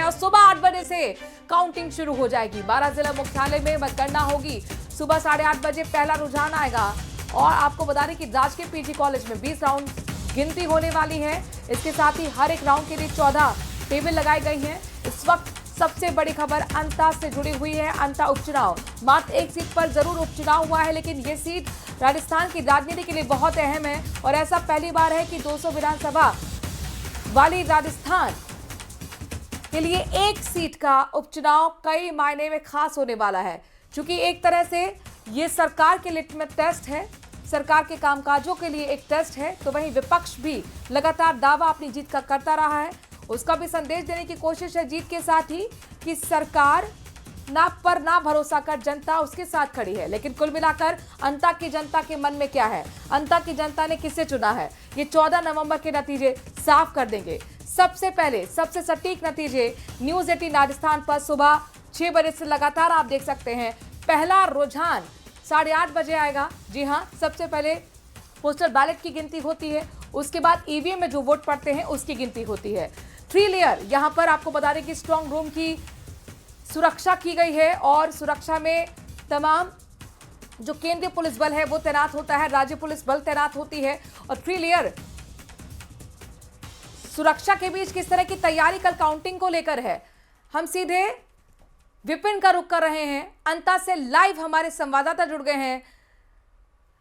और सुबह 8 बजे से काउंटिंग शुरू हो जाएगी। 12 जिला मुख्यालय में मतगणना होगी। सुबह 8:30 बजे पहला रुझान आएगा और आपको बता दें कि राजकीय पीजी कॉलेज में 20 राउंड गिनती होने वाली है। इसके साथ ही हर एक राउंड के लिए 14 टेबल लगाई गई हैं। इस वक्त सबसे बड़ी खबर अंता से जुड़ी हुई है। अंता उपचुनाव, मात्र एक सीट पर जरूर उपचुनाव हुआ है, लेकिन ये सीट राजस्थान की राजनीति के लिए बहुत अहम है और ऐसा पहली बार है कि 200 विधानसभा वाली राजस्थान के लिए एक सीट का उपचुनाव कई मायने में खास होने वाला है। क्योंकि एक तरह से ये सरकार के लिटमस टेस्ट है, सरकार के कामकाजों के लिए एक टेस्ट है, तो वहीं विपक्ष भी लगातार दावा अपनी जीत का करता रहा है। उसका भी संदेश देने की कोशिश है जीत के साथ ही कि सरकार पर ना भरोसा कर जनता उसके साथ खड़ी है। लेकिन कुल मिलाकर अंता की जनता के मन में क्या है, अंता की जनता ने किसे चुना है, ये 14 नवंबर के नतीजे साफ कर देंगे। सबसे पहले सबसे सटीक नतीजे न्यूज 18 राजस्थान पर सुबह 6 बजे से लगातार आप देख सकते हैं। पहला रुझान 8:30 बजे आएगा। जी हां, सबसे पहले पोस्टल बैलेट की गिनती होती है, उसके बाद ईवीएम में जो वोट पड़ते हैं उसकी गिनती होती है। 3 लेयर यहां पर आपको बता दें कि स्ट्रांग रूम की सुरक्षा की गई है और सुरक्षा में तमाम जो केंद्रीय पुलिस बल है वो तैनात होता है, राज्य पुलिस बल तैनात होती है। और 3 लेयर सुरक्षा के बीच किस तरह की तैयारी कल काउंटिंग को लेकर है, हम सीधे विपिन का रुख कर रहे हैं। अंता से लाइव हमारे संवाददाता जुड़ गए हैं।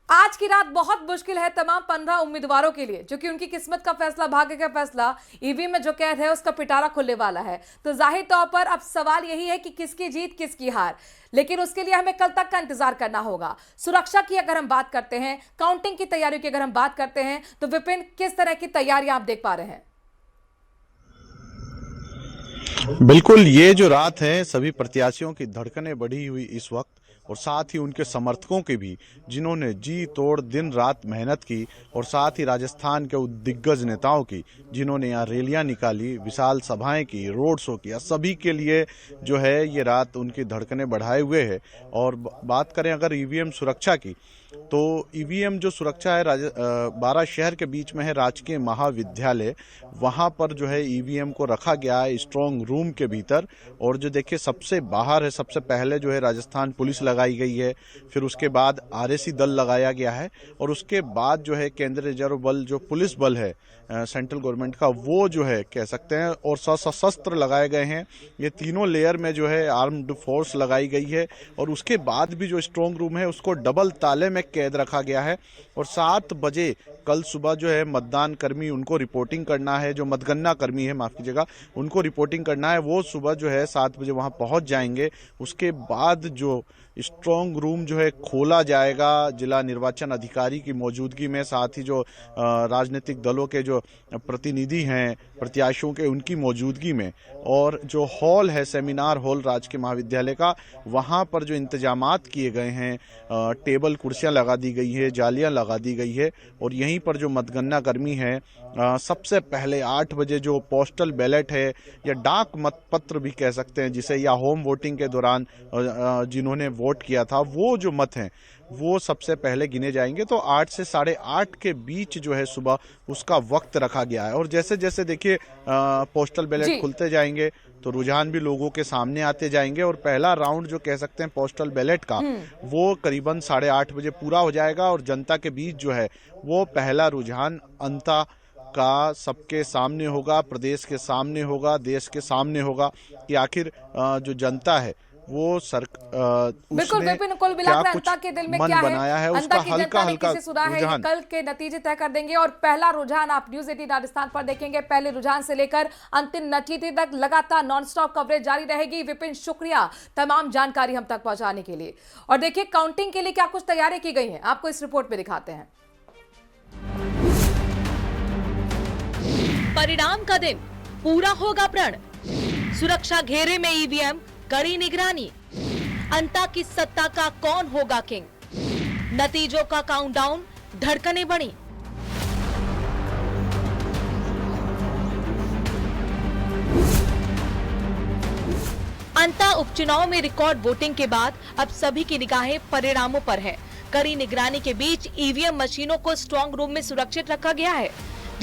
आज की रात बहुत मुश्किल है तमाम 15 उम्मीदवारों के लिए, क्योंकि उनकी किस्मत का फैसला, भाग्य का फैसला ईवीएम में जो कैद है उसका पिटारा खुलने वाला है। तो जाहिर तौर पर अब सवाल यही है कि किसकी जीत किसकी हार, लेकिन उसके लिए हमें कल तक का इंतजार करना होगा। सुरक्षा की अगर हम बात करते हैं, काउंटिंग की तैयारियों की अगर हम बात करते हैं, तो विपिन किस तरह की तैयारियां आप देख पा रहे हैं? बिल्कुल, ये जो रात है सभी प्रत्याशियों की धड़कनें बढ़ी हुई इस वक्त, और साथ ही उनके समर्थकों के भी, जिन्होंने जी तोड़ दिन रात मेहनत की, और साथ ही राजस्थान के दिग्गज नेताओं की, जिन्होंने यहाँ रैलियां निकाली, विशाल सभाएं की, रोड शो किया, सभी के लिए जो है ये रात उनकी धड़कनें बढ़ाए हुए है। और बात करें अगर ईवीएम सुरक्षा की, तो ईवीएम जो सुरक्षा है 12 शहर के बीच में है राजकीय महाविद्यालय, वहाँ पर जो है ईवीएम को रखा गया है स्ट्रॉन्ग रूम के भीतर। और जो देखिए सबसे बाहर है, सबसे पहले जो है राजस्थान पुलिस लगाई गई है, फिर उसके बाद आरएसी दल लगाया गया है, और उसके बाद जो है केंद्रीय रिजर्व बल जो पुलिस बल है सेंट्रल गवर्नमेंट का, वो जो है कह सकते हैं, और सशस्त्र लगाए गए हैं। ये तीनों लेयर में जो है आर्म्ड फोर्स लगाई गई है, और उसके बाद भी जो स्ट्रॉन्ग रूम है उसको डबल ताले में कैद रखा गया है। और 7 बजे कल सुबह जो है मतदान कर्मी, उनको रिपोर्टिंग करना है, जो मतगणना कर्मी है, माफ कीजिएगा, उनको रिपोर्टिंग करना है, वो सुबह जो है 7 बजे वहां पहुंच जाएंगे। उसके बाद जो स्ट्रॉन्ग रूम जो है खोला जाएगा जिला निर्वाचन अधिकारी की मौजूदगी में, साथ ही जो राजनीतिक दलों के जो प्रतिनिधि हैं प्रत्याशियों के, उनकी मौजूदगी में। और जो हॉल है, सेमिनार हॉल राजकीय महाविद्यालय का, वहाँ पर जो इंतजामात किए गए हैं, टेबल कुर्सियाँ लगा दी गई है, जालियाँ लगा दी गई है, और यहीं पर जो मतगणना कर्मी है सबसे पहले 8 बजे जो पोस्टल बैलेट है या डाक मतपत्र भी कह सकते हैं जिसे, या होम वोटिंग के दौरान जिन्होंने वोट किया था, वो जो मत हैं वो सबसे पहले गिने जाएंगे। तो 8 से 8:30 के बीच जो है सुबह उसका वक्त रखा गया है। और जैसे जैसे देखिए पोस्टल बैलेट खुलते जाएंगे तो रुझान भी लोगों के सामने आते जाएंगे, और पहला राउंड जो कह सकते हैं पोस्टल बैलेट का, वो करीबन 8:30 बजे पूरा हो जाएगा। और जनता के बीच जो है वो पहला रुझान अंता का सबके सामने होगा, प्रदेश के सामने होगा, देश के सामने होगा, कि आखिर जो जनता है वो बिल्कुल विपिन, कुल मिलाकर अंता के दिल में क्या है, अंता की जनता ने किसे सुना है, ये कल के नतीजे तय कर देंगे। और पहला रुझान आप न्यूज 18 राजस्थान पर देखेंगे। पहले रुझान से लेकर अंतिम नतीजे तक लगातार नॉनस्टॉप कवरेज जारी रहेगी। विपिन, शुक्रिया तमाम जानकारी हम तक पहुंचाने के लिए। और देखिए काउंटिंग के लिए क्या कुछ तैयारी की गई है, आपको इस रिपोर्ट में दिखाते हैं। परिणाम का दिन पूरा होगा प्रण, सुरक्षा घेरे में ईवीएम, कड़ी निगरानी, अंता की सत्ता का कौन होगा किंग, नतीजों का काउंटडाउन, धड़कनें बढ़ी। अंता उपचुनाव में रिकॉर्ड वोटिंग के बाद अब सभी की निगाहें परिणामों पर है। कड़ी निगरानी के बीच ईवीएम मशीनों को स्ट्रांग रूम में सुरक्षित रखा गया है,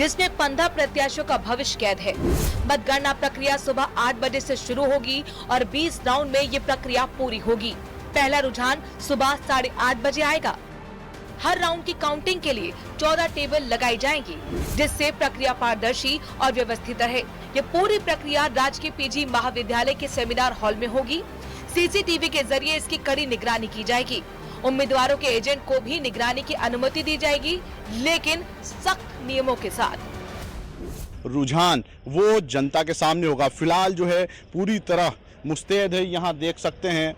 जिसमें 15 प्रत्याशियों का भविष्य कैद है। मतगणना प्रक्रिया सुबह 8 बजे से शुरू होगी और 20 राउंड में ये प्रक्रिया पूरी होगी। पहला रुझान सुबह 8:30 बजे आएगा। हर राउंड की काउंटिंग के लिए 14 टेबल लगाई जाएंगी, जिससे प्रक्रिया पारदर्शी और व्यवस्थित रहे। ये पूरी प्रक्रिया राजकीय पीजी महाविद्यालय के सेमिनार हॉल में होगी। सीसीटीवी के जरिए इसकी कड़ी निगरानी की जाएगी। उम्मीदवारों के एजेंट को भी निगरानी की अनुमति दी जाएगी, लेकिन सख्त नियमों के साथ। रुझान वो जनता के सामने होगा। फिलहाल जो है पूरी तरह मुस्तैद है। यहाँ देख सकते हैं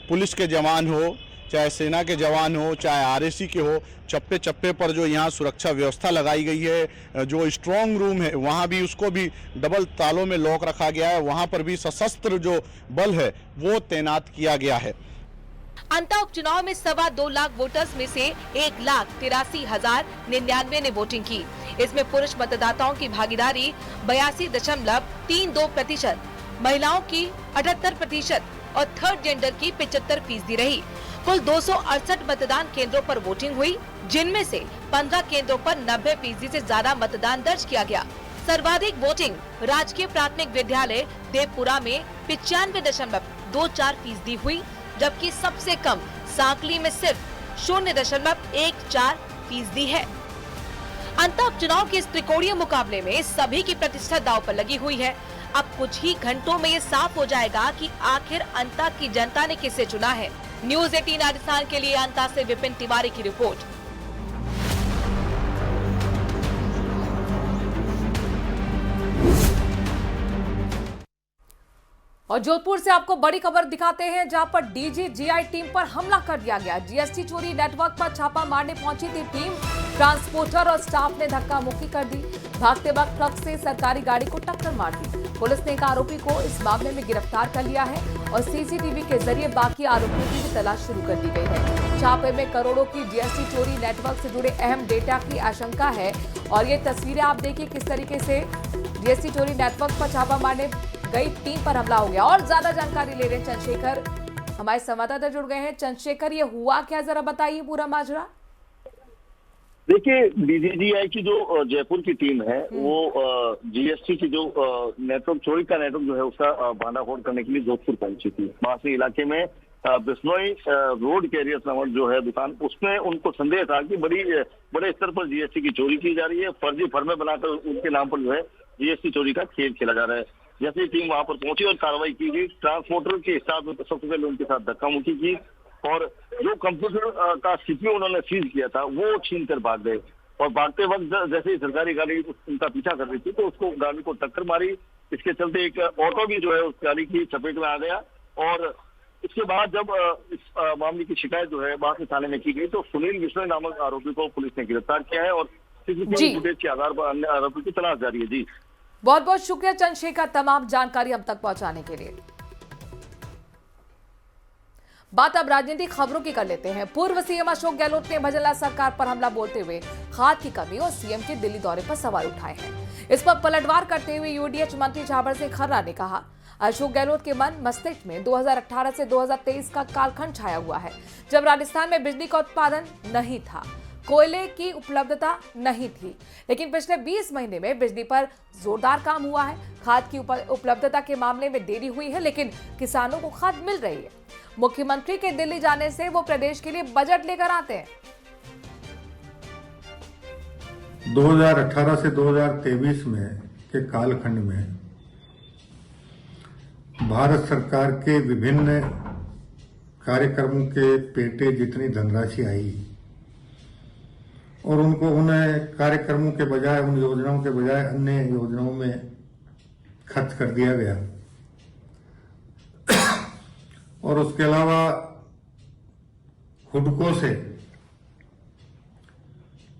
पुलिस के जवान हो, चाहे सेना के जवान हो, चाहे आरएसी के हो, चप्पे चप्पे पर जो यहाँ सुरक्षा व्यवस्था लगाई गई है। जो स्ट्रांग रूम है वहाँ भी उसको भी डबल तालों में लॉक रखा गया है। वहाँ पर भी सशस्त्र जो बल है वो तैनात किया गया है। अंता उपचुनाव में 2.25 लाख वोटर्स में से 1,83,099 ने वोटिंग की। इसमें पुरुष मतदाताओं की भागीदारी 82.32%, महिलाओं की 78% और थर्ड जेंडर की 75% रही। कुल 268 मतदान केंद्रों पर वोटिंग हुई, जिनमें से 15 केंद्रों पर 90% से ज्यादा मतदान दर्ज किया गया। सर्वाधिक वोटिंग राजकीय प्राथमिक विद्यालय देवपुरा में 95.24% हुई, जबकि सबसे कम सांकली में सिर्फ 0.14% है। अंता उपचुनाव के इस त्रिकोणीय मुकाबले में सभी की प्रतिष्ठा दांव पर लगी हुई है। अब कुछ ही घंटों में ये साफ हो जाएगा कि आखिर अंता की जनता ने किसे चुना है। न्यूज़ 18 राजस्थान के लिए अंता से विपिन तिवारी की रिपोर्ट। और जोधपुर से आपको बड़ी खबर दिखाते हैं, जहां पर डीजीजीआई टीम पर हमला कर दिया गया। जीएसटी चोरी नेटवर्क पर छापा मारने पहुंची थी टीम। ट्रांसपोर्टर और स्टाफ ने धक्का मुक्की कर दी। भागते वक्त ट्रक से सरकारी गाड़ी को टक्कर मार दी। पुलिस ने एक आरोपी को इस मामले में गिरफ्तार कर लिया है और सीसीटीवी के जरिए बाकी आरोपियों की भी तलाश शुरू कर दी गई है। छापे में करोड़ों की जीएसटी चोरी नेटवर्क से जुड़े अहम डेटा की आशंका है। और ये तस्वीरें आप देखिए किस तरीके से जीएसटी चोरी नेटवर्क पर छापा मारने गई टीम पर हमला हो गया। और ज्यादा जानकारी ले रहे हैं चंद्रशेखर, हमारे संवाददाता जुड़ गए हैं। चंद्रशेखर, ये हुआ क्या, जरा बताइए पूरा माजरा। देखिए, डीजीजीआई की जो जयपुर की टीम है वो जीएसटी की जो नेटवर्क चोरी का नेटवर्क जो है उसका भांडाफोड़ करने के लिए जोधपुर पहुंची थी। मासी इलाके में बिश्नोई रोड कैरियर्स नामक जो है दुकान, उसमें उनको संदेह था कि बड़े स्तर पर जीएसटी की चोरी की जा रही है। फर्जी फर्में बनाकर उनके नाम पर जो है जीएसटी चोरी का खेल खेला जा रहा है। जैसे टीम वहां पर पहुंची और कार्रवाई की गई। ट्रांसपोर्टर के स्टाफ में सबसे पहले उनके साथ धक्का मुक्की की और जो कंप्यूटर का सीपीयू उन्होंने सीज किया था वो छीन कर भाग गए। और भागते वक्त जैसे ही सरकारी गाड़ी उनका पीछा कर रही थी तो उसको गाड़ी को टक्कर मारी। इसके चलते एक ऑटो भी जो है उस गाड़ी की चपेट में आ गया। और इसके बाद जब इस मामले की शिकायत जो है बाद में थाने में की गई तो सुनील बिश्नोई नामक आरोपी को पुलिस ने गिरफ्तार किया है और सीसीटीवी फुटेज के आधार पर अन्य आरोपी की तलाश जारी है। जी, बहुत बहुत शुक्रिया चंद्रशेखर, तमाम जानकारी हम तक पहुंचाने के लिए। बात अब राजनीतिक खबरों की कर लेते हैं। पूर्व सीएम अशोक गहलोत ने भजनलाल सरकार पर हमला बोलते हुए खाद की कमी और सीएम के दिल्ली दौरे पर सवाल उठाए हैं। इस पर पलटवार करते हुए यूडीएच मंत्री झाबर सिंह खर्रा ने कहा, अशोक गहलोत के मन मस्तिष्क में 2018 से 2023 का कालखंड छाया हुआ है, जब राजस्थान में बिजली का उत्पादन नहीं था, कोयले की उपलब्धता नहीं थी, लेकिन पिछले 20 महीने में बिजली पर जोरदार काम हुआ है। खाद की उपलब्धता के मामले में देरी हुई है, लेकिन किसानों को खाद मिल रही है। मुख्यमंत्री के दिल्ली जाने से वो प्रदेश के लिए बजट लेकर आते हैं। 2018 से 2023 में के कालखंड में भारत सरकार के विभिन्न कार्यक्रमों के पेटे जितनी धनराशि आई और उनको उन्हें कार्यक्रमों के बजाय, उन योजनाओं के बजाय अन्य योजनाओं में खर्च कर दिया गया। और उसके अलावा हुडको से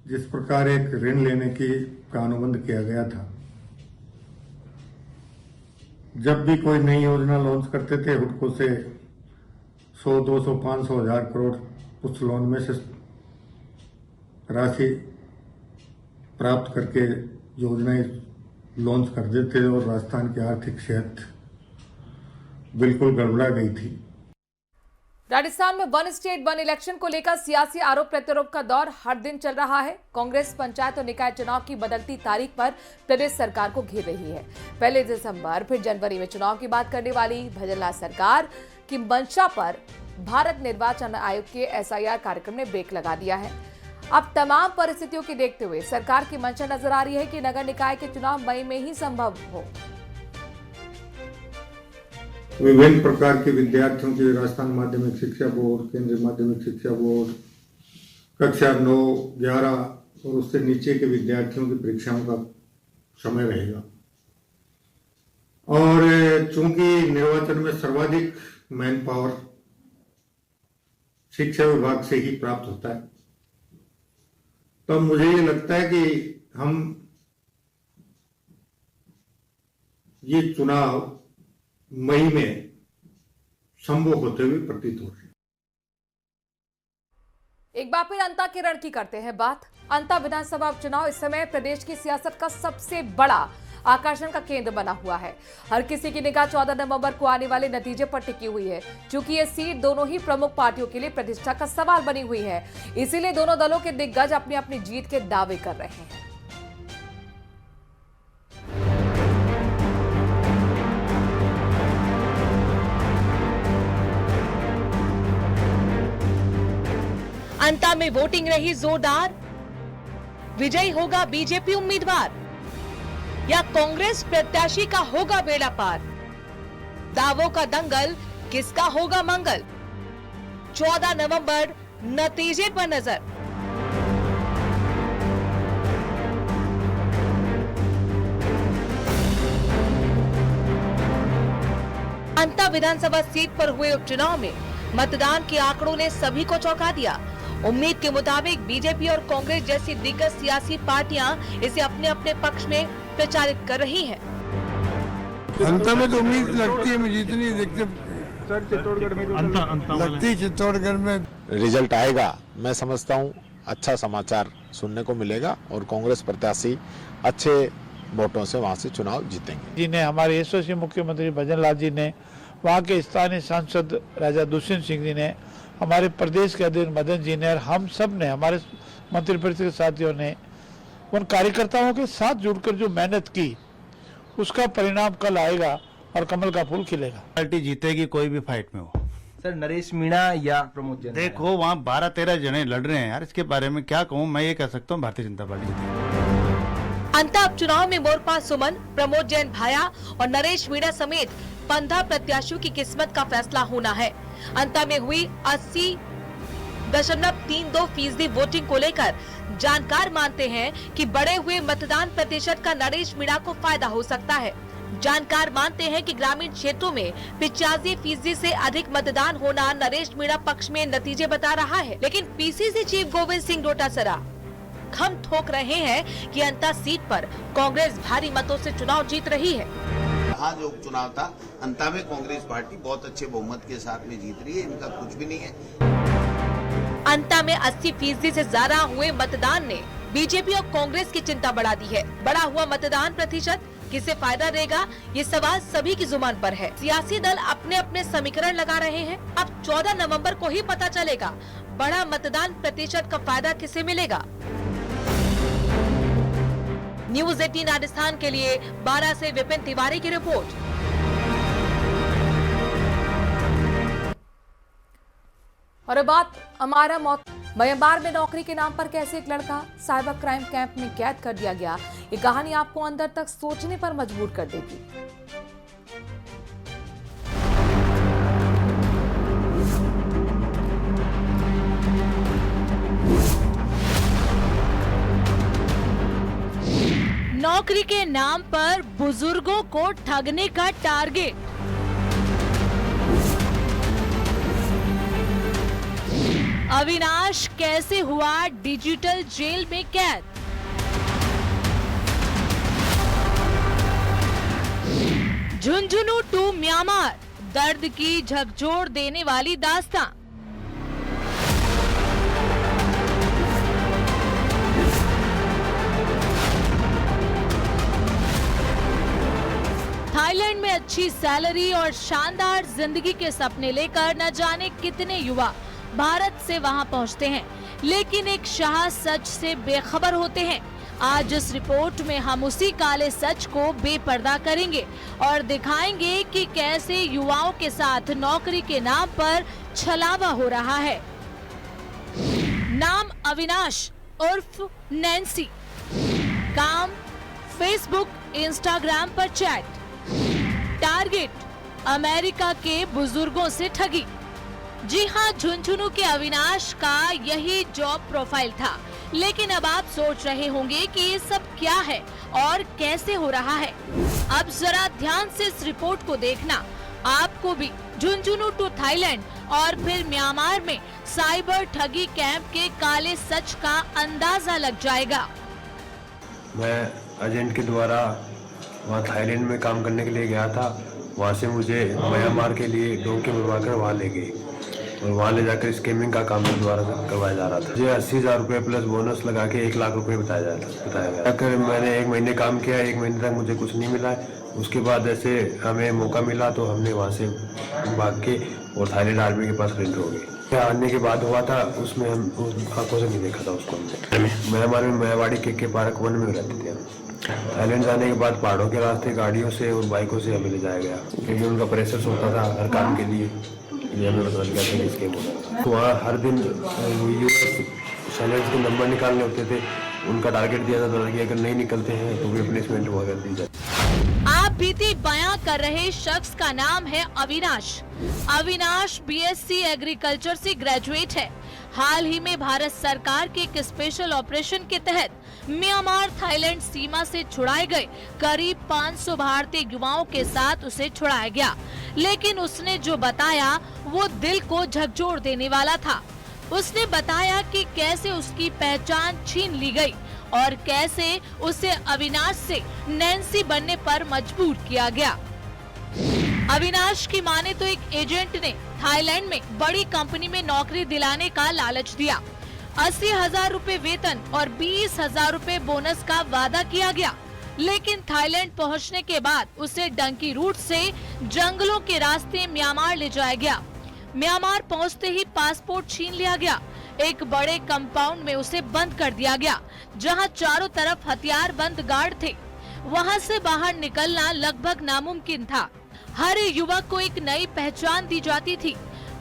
जिस प्रकार एक ऋण लेने का अनुबंध किया गया था, जब भी कोई नई योजना लॉन्च करते थे हुडको से 100, 200, 500, 1000 करोड़ उस लोन में से राशि प्राप्त करके योजनाएं लॉन्च कर देते और राजस्थान की आर्थिक सेहत बिल्कुल गड़बड़ा गई थी। राजस्थान में वन स्टेट वन इलेक्शन को लेकर सियासी आरोप प्रत्यारोप का दौर हर दिन चल रहा है। कांग्रेस पंचायत और निकाय चुनाव की बदलती तारीख पर प्रदेश सरकार को घेर रही है। पहले दिसंबर फिर जनवरी में चुनाव की बात करने वाली भजनलाल सरकार की मंशा पर भारत निर्वाचन आयोग के SIR कार्यक्रम ने ब्रेक लगा दिया है। अब तमाम परिस्थितियों की देखते हुए सरकार की मंशा नजर आ रही है कि नगर निकाय के चुनाव मई में ही संभव हो। विभिन्न प्रकार के विद्यार्थियों की राजस्थान माध्यमिक शिक्षा बोर्ड, केंद्रीय माध्यमिक शिक्षा बोर्ड, कक्षा 9, 11 और उससे नीचे के विद्यार्थियों की परीक्षाओं का समय रहेगा। और चूंकि निर्वाचन में सर्वाधिक मैन पावर शिक्षा विभाग से ही प्राप्त होता है, तो मुझे ये लगता है कि हम ये चुनाव मई में संभव होते हुए प्रतीत हो रहे हैं। एक बार फिर अंता के रण की करते हैं बात। अंता विधानसभा उपचुनाव इस समय प्रदेश की सियासत का सबसे बड़ा आकर्षण का केंद्र बना हुआ है। हर किसी की निगाह 14 नवंबर को आने वाले नतीजे पर टिकी हुई है। चूंकि ये सीट दोनों ही प्रमुख पार्टियों के लिए प्रतिष्ठा का सवाल बनी हुई है, इसीलिए दोनों दलों के दिग्गज अपनी अपनी जीत के दावे कर रहे हैं। अंता में वोटिंग रही जोरदार। विजयी होगा बीजेपी उम्मीदवार या कांग्रेस प्रत्याशी का होगा बेड़ा पार? दावों का दंगल, किसका होगा मंगल? 14 नवंबर नतीजे पर नजर। अंता विधानसभा सीट पर हुए उपचुनाव में मतदान के आंकड़ों ने सभी को चौंका दिया। उम्मीद के मुताबिक बीजेपी और कांग्रेस जैसी दिग्गज सियासी पार्टियां इसे अपने अपने पक्ष में प्रचारित कर रही हैं। अंत में तो उम्मीद लगती है, मुझे जितनी देखते सर चित्तौड़गढ़ में लगती है, चित्तौड़गढ़ में रिजल्ट आएगा। मैं समझता हूँ अच्छा समाचार सुनने को मिलेगा और कांग्रेस प्रत्याशी अच्छे वोटों से वहाँ से चुनाव जीतेंगे। जी ने, हमारे यशस्वी मुख्यमंत्री भजनलाल जी ने, वहाँ के स्थानीय सांसद राजा दुष्यंत सिंह जी ने, हमारे प्रदेश के अध्यक्ष मदन जी ने और हम सब ने, हमारे मंत्रिपरिषद के साथियों ने उन कार्यकर्ताओं के साथ जुड़कर जो मेहनत की, उसका परिणाम कल आएगा और कमल का फूल खिलेगा। पार्टी जीतेगी कोई भी फाइट में हो। सर नरेश मीणा या प्रमोद जैन? देखो वहाँ 12-13 जने लड़ रहे हैं यार, इसके बारे में क्या कहूँ। मैं ये कह सकता हूँ भारतीय जनता पार्टी जीतेगी। अंता उपचुनाव में मोरपा सुमन, प्रमोद जैन भाया और नरेश मीणा समेत 15 प्रत्याशियों की किस्मत का फैसला होना है। अंता में हुई 80.32% वोटिंग को लेकर जानकार मानते हैं कि बढ़े हुए मतदान प्रतिशत का नरेश मीणा को फायदा हो सकता है। जानकार मानते हैं कि ग्रामीण क्षेत्रों में 85% से अधिक मतदान होना नरेश मीणा पक्ष में नतीजे बता रहा है। लेकिन PCC चीफ गोविंद सिंह डोटासरा खम ठोक रहे हैं कि अंता सीट पर कांग्रेस भारी मतों से चुनाव जीत रही है। यहाँ जो उपचुनाव था, अंता में कांग्रेस पार्टी बहुत अच्छे बहुमत के साथ में जीत रही है, इनका कुछ भी नहीं है। अंता में 80% से ज्यादा हुए मतदान ने बीजेपी और कांग्रेस की चिंता बढ़ा दी है। बढ़ा हुआ मतदान प्रतिशत किसे फायदा देगा, ये सवाल सभी की जुबान पर है। सियासी दल अपने अपने समीकरण लगा रहे हैं। अब 14 नवंबर को ही पता चलेगा बढ़ा मतदान प्रतिशत का फायदा किसे मिलेगा। न्यूज 18 राजस्थान के लिए 12 से विपिन तिवारी की रिपोर्ट। और अब बात हमारा मौत। म्यांमार में नौकरी के नाम पर कैसे एक लड़का साइबर क्राइम कैंप में कैद कर दिया गया, ये कहानी आपको अंदर तक सोचने पर मजबूर कर देगी। नौकरी के नाम पर बुजुर्गों को ठगने का टारगेट। अविनाश कैसे हुआ डिजिटल जेल में कैद? झुंझुनू टू म्यांमार, दर्द की झकझोर देने वाली दास्तां। थाईलैंड में अच्छी सैलरी और शानदार जिंदगी के सपने लेकर न जाने कितने युवा भारत से वहां पहुंचते हैं, लेकिन एक शाह सच से बेखबर होते हैं। आज इस रिपोर्ट में हम उसी काले सच को बेपर्दा करेंगे और दिखाएंगे कि कैसे युवाओं के साथ नौकरी के नाम पर छलावा हो रहा है। नाम अविनाश उर्फ नैन्सी, काम फेसबुक इंस्टाग्राम पर चैट, टारगेट अमेरिका के बुजुर्गों से ठगी। जी हाँ, झुंझुनू के अविनाश का यही जॉब प्रोफाइल था, लेकिन अब आप सोच रहे होंगे कि ये सब क्या है और कैसे हो रहा है। अब जरा ध्यान से इस रिपोर्ट को देखना, आपको भी झुंझुनू टू थाईलैंड और फिर म्यांमार में साइबर ठगी कैंप के काले सच का अंदाजा लग जाएगा। मैं एजेंट के द्वारा वहाँ थाईलैंड में काम करने के लिए गया था। वहाँ से मुझे म्यांमार के लिए डोंकी बनवाकर वहाँ ले गए और वहाँ ले जाकर स्कैमिंग का काम द्वारा करवाया जा रहा था। मुझे 80,000 रुपये प्लस बोनस लगा के 1 लाख रुपये बताया गया। अगर मैंने 1 महीने काम किया, 1 महीने तक मुझे कुछ नहीं मिला। उसके बाद ऐसे हमें मौका मिला तो हमने वहाँ से भाग के और थाईलैंड आर्मी के पास सरेंडर हो गए। आने के बाद हुआ था, उसमें हम आंखों से नहीं देखा था उसको। हमने म्यांमार में मेवाड़ी के पार्क 1 में रहते थे हम। थाईलैंड जाने के बाद पहाड़ों के रास्ते गाड़ियों से और बाइकों से हमें ले जाया गया, क्योंकि उनका प्रेशर होता था हर काम के लिए। ये हमें बता दिया था इसके तो वहाँ हर दिन यूएस सैलरीज के नंबर निकालने होते थे। उनका टारगेट दिया जाता था कि अगर नहीं निकलते हैं तो भी पनिशमेंट हुआ कर दी जाए। आप बीती बयां कर रहे शख्स का नाम है अविनाश। अविनाश बीएससी एग्रीकल्चर से ग्रेजुएट है। हाल ही में भारत सरकार के एक स्पेशल ऑपरेशन के तहत म्यांमार थाईलैंड सीमा से छुड़ाए गए करीब 500 भारतीय युवाओं के साथ उसे छुड़ाया गया, लेकिन उसने जो बताया वो दिल को झकझोर देने वाला था। उसने बताया कि कैसे उसकी पहचान छीन ली गई और कैसे उसे अविनाश से नैन्सी बनने पर मजबूर किया गया। अविनाश की माने तो एक एजेंट ने थाईलैंड में बड़ी कंपनी में नौकरी दिलाने का लालच दिया। 80,000 रुपए वेतन और 20,000 रुपए बोनस का वादा किया गया, लेकिन थाईलैंड पहुंचने के बाद उसे डंकी रूट से जंगलों के रास्ते म्यांमार ले जाया गया। म्यांमार पहुंचते ही पासपोर्ट छीन लिया गया। एक बड़े कंपाउंड में उसे बंद कर दिया गया, जहां चारों तरफ हथियार बंद गार्ड थे। वहां से बाहर निकलना लगभग नामुमकिन था। हर युवक को एक नई पहचान दी जाती थी।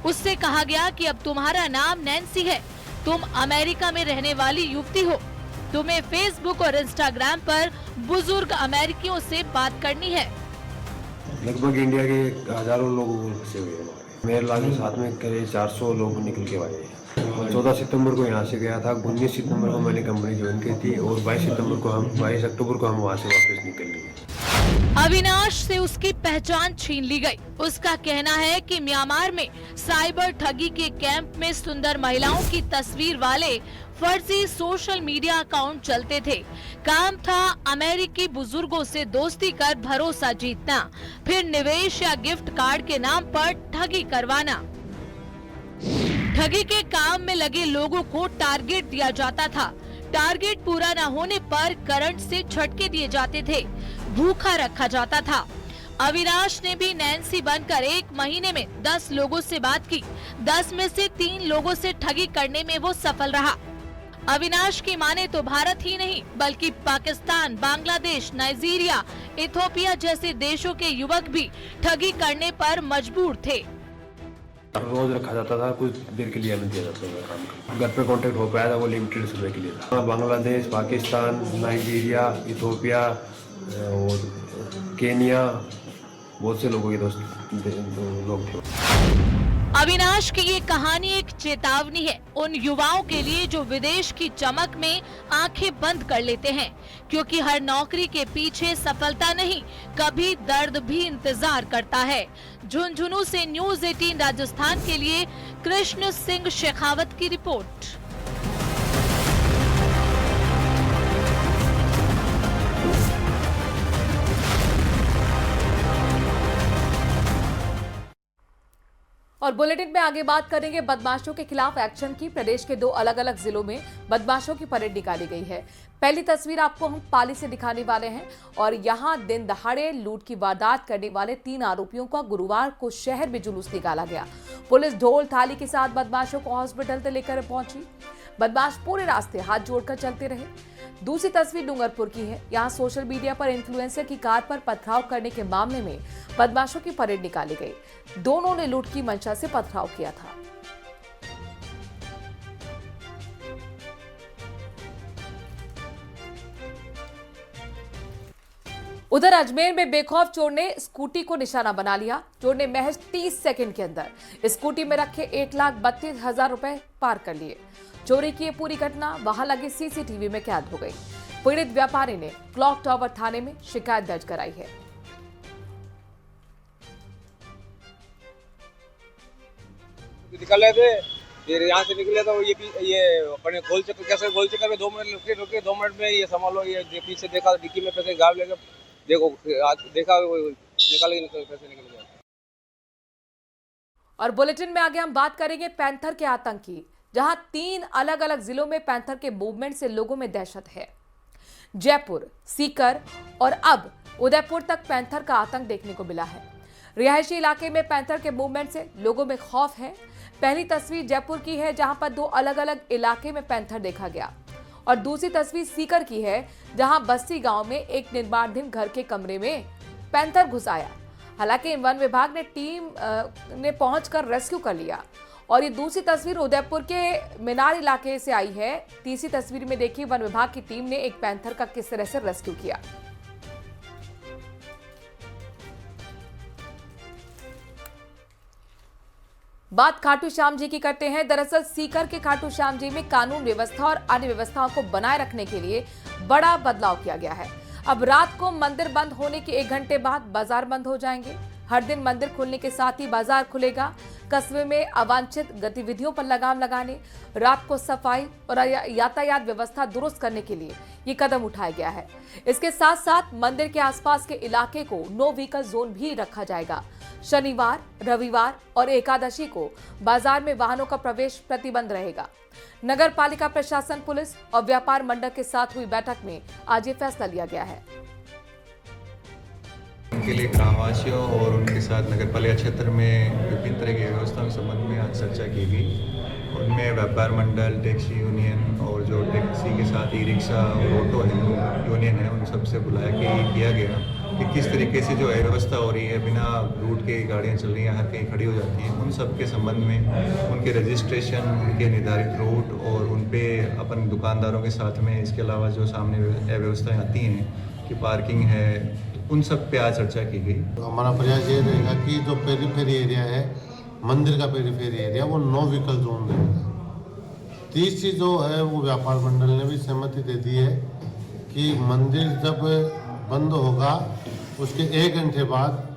उससे कहा गया कि अब तुम्हारा नाम नैन्सी है, तुम अमेरिका में रहने वाली युवती हो, तुम्हें फेसबुक और इंस्टाग्राम पर बुजुर्ग अमेरिकियों से बात करनी है। लगभग इंडिया के हजारों लोग फंसे हुए हैं। मेरे लागे साथ में करीब 400 लोग निकल के आए। 14 सितंबर को यहाँ से गया था। 19 सितंबर को मैंने कंपनी ज्वाइन की थी और 22 अक्टूबर को हम वहाँ से वापस निकल लिए। अविनाश से उसकी पहचान छीन ली गई। उसका कहना है कि म्यांमार में साइबर ठगी के कैंप में सुंदर महिलाओं की तस्वीर वाले फर्जी सोशल मीडिया अकाउंट चलते थे। काम था अमेरिकी बुजुर्गों से दोस्ती कर भरोसा जीतना, फिर निवेश या गिफ्ट कार्ड के नाम पर ठगी करवाना। ठगी के काम में लगे लोगों को टारगेट दिया जाता था। टारगेट पूरा न होने पर करंट से झटके दिए जाते थे, भूखा रखा जाता था। अविनाश ने भी नैन्सी बनकर 1 महीने में 10 लोगों से बात की। 10 में से 3 लोगों से ठगी करने में वो सफल रहा। अविनाश की माने तो भारत ही नहीं बल्कि पाकिस्तान, बांग्लादेश, नाइजीरिया, इथोपिया जैसे देशों के युवक भी ठगी करने पर मजबूर थे। रोज रखा जाता था, कुछ देर के लिए हमें दिया जाता था काम का। घर पे कांटेक्ट हो पाया था वो लिमिटेड समय के लिए था। बांग्लादेश, पाकिस्तान, नाइजीरिया, इथोपिया और केनिया, बहुत से लोगों के लोग थे। अविनाश की ये कहानी एक चेतावनी है उन युवाओं के लिए जो विदेश की चमक में आंखें बंद कर लेते हैं, क्योंकि हर नौकरी के पीछे सफलता नहीं, कभी दर्द भी इंतजार करता है। झुंझुनू से न्यूज़ 18 राजस्थान के लिए कृष्ण सिंह शेखावत की रिपोर्ट। और बुलेटिन में आगे बात करेंगे बदमाशों के खिलाफ एक्शन की। प्रदेश के 2 अलग अलग जिलों में बदमाशों की परेड निकाली गई है। पहली तस्वीर आपको हम पाली से दिखाने वाले हैं और यहां दिन दहाड़े लूट की वारदात करने वाले 3 आरोपियों का गुरुवार को शहर में जुलूस निकाला गया। पुलिस ढोल थाली के साथ बदमाशों को हॉस्पिटल तक लेकर पहुंची। बदमाश पूरे रास्ते हाथ जोड़कर चलते रहे। दूसरी तस्वीर डूंगरपुर की है। यहां सोशल मीडिया पर इन्फ्लुएंसर की कार पर पथराव करने के मामले में बदमाशों की परेड निकाली गई। दोनों ने लूट की मंशा से पथराव किया था। उधर अजमेर में बेखौफ चोर ने स्कूटी को निशाना बना लिया। चोर ने महज 30 सेकंड के अंदर स्कूटी में रखे 1,32,000 रुपए पार कर लिए। चोरी की पूरी घटना वहां लगे सीसीटीवी में कैद हो गई। पीड़ित व्यापारी ने क्लॉक टावर थाने में शिकायत दर्ज कराई है। निकले थे, फिर यहाँ से निकले तो ये अपने गोल चक्कर, कैसे गोल चक्कर में 2 मिनट रुके 2 मिनट में ये संभालो, ये पीछे देखा डिक्की में पैसे गाड़ लेकर देखो, देखा निकल पैसे निकल गया। और बुलेटिन में आगे हम बात करेंगे पैंथर के आतंक की, जहां 3 अलग अलग जिलों में पैंथर के मूवमेंट से लोगों में दहशत है। जयपुर, सीकर और अब उदयपुर तक पैंथर का आतंक देखने को मिला है। रिहायशी इलाके में पैंथर के मूवमेंट से लोगों में खौफ है। पहली तस्वीर जयपुर की है, जहां पर 2 अलग अलग इलाके में पैंथर देखा गया और दूसरी तस्वीर सीकर की है, जहां बस्ती गांव में एक निर्माणाधीन घर के कमरे में पैंथर घुस आया। हालांकि वन विभाग ने टीम ने पहुंचकर रेस्क्यू कर लिया। और ये दूसरी तस्वीर उदयपुर के मीनार इलाके से आई है। तीसरी तस्वीर में देखिए वन विभाग की टीम ने एक पैंथर का किस तरह से रेस्क्यू किया। बात खाटू श्याम जी की करते हैं। दरअसल सीकर के खाटू श्याम जी में कानून व्यवस्था और अन्य व्यवस्थाओं को बनाए रखने के लिए बड़ा बदलाव किया गया है। अब रात को मंदिर बंद होने के 1 घंटे बाद बाजार बंद हो जाएंगे। हर दिन मंदिर खुलने के साथ ही बाजार खुलेगा। कस्बे में अवांछित गतिविधियों पर लगाम लगाने, रात को सफाई और यातायात व्यवस्था दुरुस्त करने के लिए ये कदम उठाया गया है। इसके साथ साथ मंदिर के आसपास के इलाके को नो व्हीकल जोन भी रखा जाएगा। शनिवार, रविवार और एकादशी को बाजार में वाहनों का प्रवेश प्रतिबंध रहेगा। नगर पालिका प्रशासन, पुलिस और व्यापार मंडल के साथ हुई बैठक में आज ये फैसला लिया गया है। उनके लिए ग्रामवासियों और उनके साथ नगर पालिका क्षेत्र में विभिन्न तरह की व्यवस्थाओं के संबंध में आज चर्चा की गई। उनमें व्यापार मंडल, टैक्सी यूनियन और जो टैक्सी के साथ ई रिक्शा और ऑटो यूनियन है, उन सबसे बुलाया किया गया कि किस तरीके से जो अव्यवस्था हो रही है, बिना रूट के गाड़ियाँ चल रही हैं, हर कहीं खड़ी हो जाती हैं, उन सब के संबंध में उनके रजिस्ट्रेशन, उनके निर्धारित रूट और उन पे अपन दुकानदारों के साथ में इसके अलावा जो सामने अव्यवस्थाएँ आती हैं कि पार्किंग है, उन सब पे आज चर्चा की गई। हमारा प्रयास ये रहेगा कि जो पेरीफेरी एरिया है, मंदिर का पेरीफेरी एरिया, वो नो व्हीकल जोन रहेगा। तीसरी जो है वो व्यापार मंडल ने भी सहमति दे दी है कि मंदिर जब बंद होगा उसके 1 घंटे बाद